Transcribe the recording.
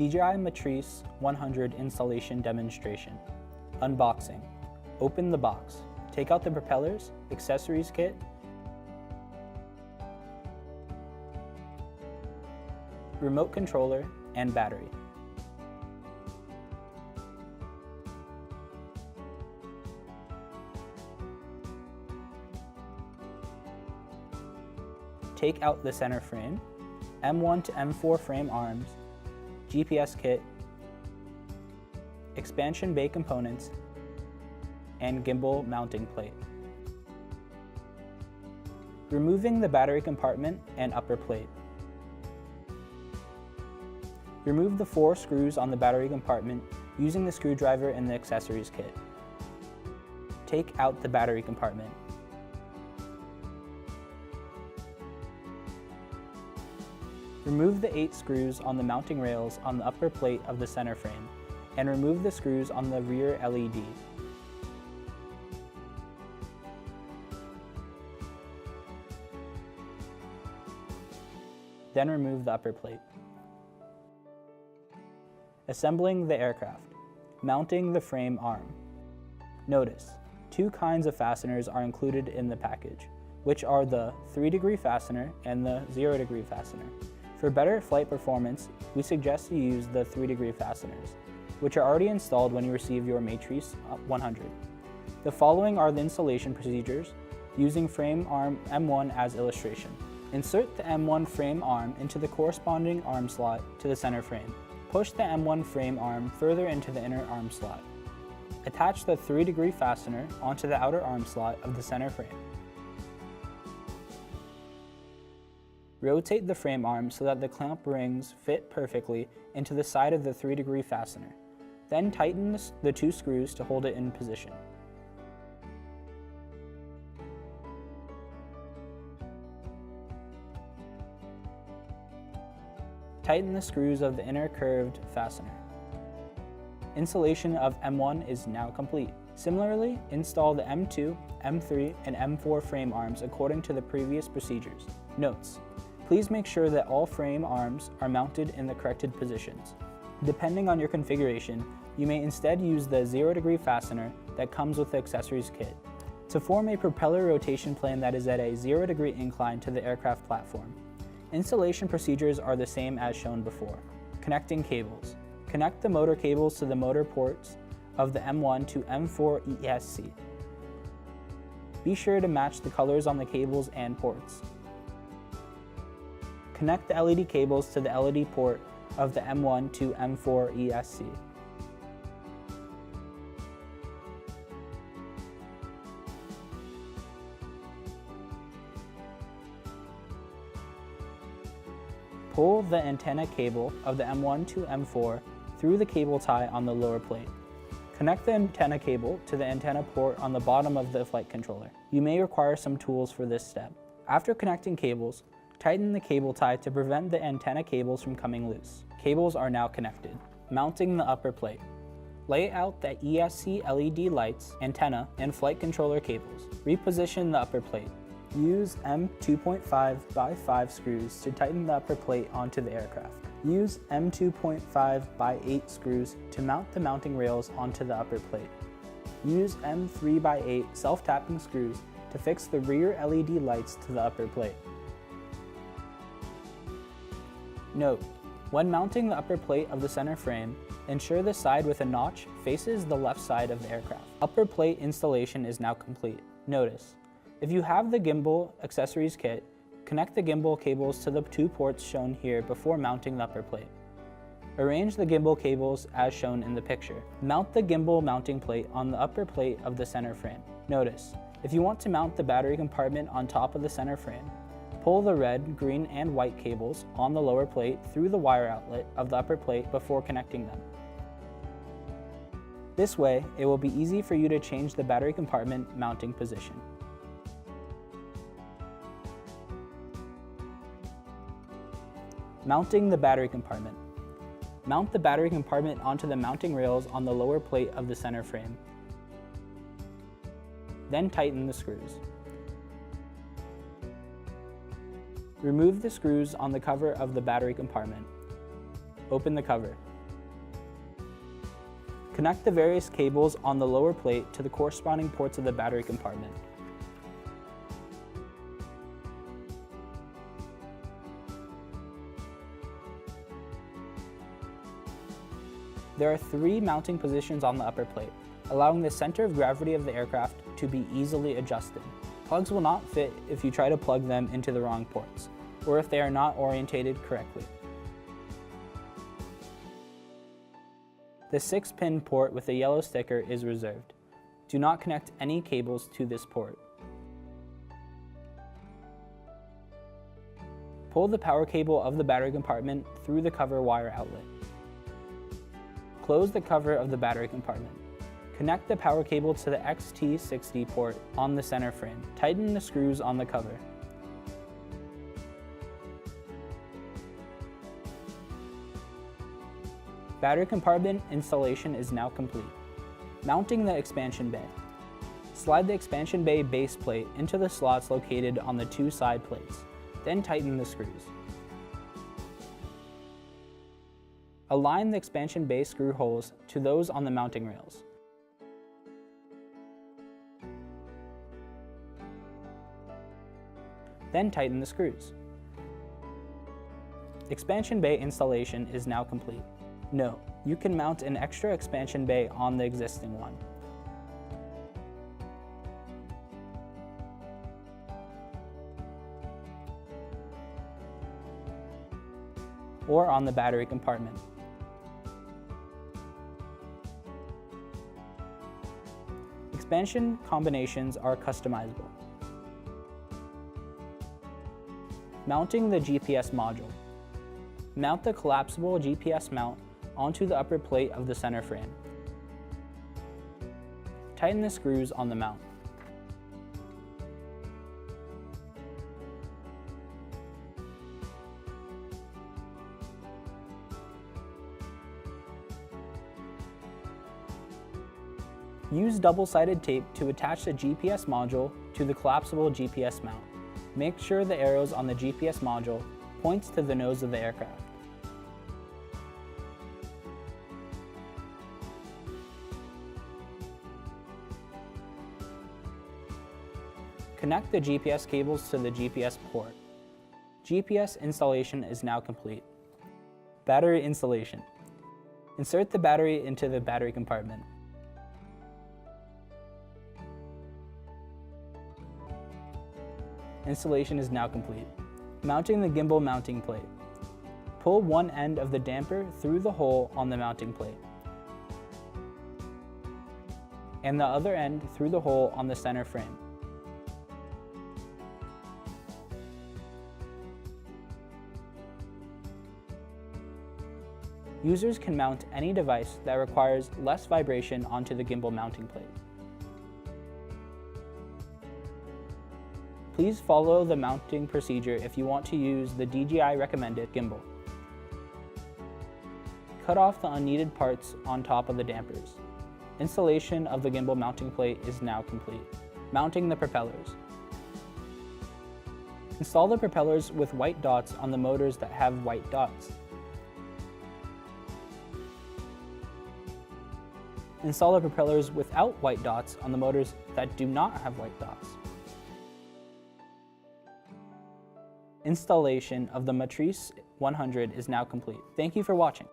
DJI Matrice 100 installation demonstration. Unboxing. Open the box. Take out the propellers, accessories kit, remote controller, and battery. Take out the center frame, M1 to M4 frame arms, GPS kit, expansion bay components, and gimbal mounting plate. Removing the battery compartment and upper plate. Remove the 4 screws on the battery compartment using the screwdriver in the accessories kit. Take out the battery compartment. Remove the 8 screws on the mounting rails on the upper plate of the center frame, and remove the screws on the rear LED. Then remove the upper plate. Assembling the aircraft. Mounting the frame arm. Notice, 2 kinds of fasteners are included in the package, which are the 3-degree fastener and the 0-degree fastener. For better flight performance, we suggest you use the 3-degree fasteners, which are already installed when you receive your Matrice 100. The following are the installation procedures using frame arm M1 as illustration. Insert the M1 frame arm into the corresponding arm slot to the center frame. Push the M1 frame arm further into the inner arm slot. Attach the 3-degree fastener onto the outer arm slot of the center frame. Rotate the frame arm so that the clamp rings fit perfectly into the side of the 3-degree fastener. Then tighten the 2 screws to hold it in position. Tighten the screws of the inner curved fastener. Installation of M1 is now complete. Similarly, install the M2, M3, and M4 frame arms according to the previous procedures. Notes: please make sure that all frame arms are mounted in the corrected positions. Depending on your configuration, you may instead use the 0-degree fastener that comes with the accessories kit to form a propeller rotation plane that is at a 0-degree incline to the aircraft platform. Installation procedures are the same as shown before. Connecting cables. Connect the motor cables to the motor ports of the M1 to M4 ESC. Be sure to match the colors on the cables and ports. Connect the LED cables to the LED port of the M1 to M4 ESC. Pull the antenna cable of the M1 to M4 through the cable tie on the lower plate. Connect the antenna cable to the antenna port on the bottom of the flight controller. You may require some tools for this step. After connecting cables, tighten the cable tie to prevent the antenna cables from coming loose. Cables are now connected. Mounting the upper plate. Lay out the ESC LED lights, antenna, and flight controller cables. Reposition the upper plate. Use M2.5 by 5 screws to tighten the upper plate onto the aircraft. Use M2.5 by 8 screws to mount the mounting rails onto the upper plate. Use M3 by 8 self-tapping screws to fix the rear LED lights to the upper plate. Note: when mounting the upper plate of the center frame, ensure the side with a notch faces the left side of the aircraft. Upper plate installation is now complete. Notice: if you have the gimbal accessories kit, connect the gimbal cables to the 2 ports shown here before mounting the upper plate. Arrange the gimbal cables as shown in the picture. Mount the gimbal mounting plate on the upper plate of the center frame. Notice: if you want to mount the battery compartment on top of the center frame, pull the red, green, and white cables on the lower plate through the wire outlet of the upper plate before connecting them. This way, it will be easy for you to change the battery compartment mounting position. Mounting the battery compartment. Mount the battery compartment onto the mounting rails on the lower plate of the center frame. Then tighten the screws. Remove the screws on the cover of the battery compartment. Open the cover. Connect the various cables on the lower plate to the corresponding ports of the battery compartment. There are 3 mounting positions on the upper plate, allowing the center of gravity of the aircraft to be easily adjusted. Plugs will not fit if you try to plug them into the wrong ports, or if they are not orientated correctly. The 6-pin port with a yellow sticker is reserved. Do not connect any cables to this port. Pull the power cable of the battery compartment through the cover wire outlet. Close the cover of the battery compartment. Connect the power cable to the XT60 port on the center frame. Tighten the screws on the cover. Battery compartment installation is now complete. Mounting the expansion bay. Slide the expansion bay base plate into the slots located on the 2 side plates, then tighten the screws. Align the expansion bay screw holes to those on the mounting rails. Then tighten the screws. Expansion bay installation is now complete. Note, you can mount an extra expansion bay on the existing one. Or on the battery compartment. Expansion combinations are customizable. Mounting the GPS module. Mount the collapsible GPS mount onto the upper plate of the center frame. Tighten the screws on the mount. Use double-sided tape to attach the GPS module to the collapsible GPS mount. Make sure the arrows on the GPS module points to the nose of the aircraft. Connect the GPS cables to the GPS port. GPS installation is now complete. Battery installation. Insert the battery into the battery compartment. Installation is now complete. Mounting the gimbal mounting plate. Pull one end of the damper through the hole on the mounting plate, and the other end through the hole on the center frame. Users can mount any device that requires less vibration onto the gimbal mounting plate. Please follow the mounting procedure if you want to use the DJI recommended gimbal. Cut off the unneeded parts on top of the dampers. Installation of the gimbal mounting plate is now complete. Mounting the propellers. Install the propellers with white dots on the motors that have white dots. Install the propellers without white dots on the motors that do not have white dots. Installation of the Matrice 100 is now complete. Thank you for watching.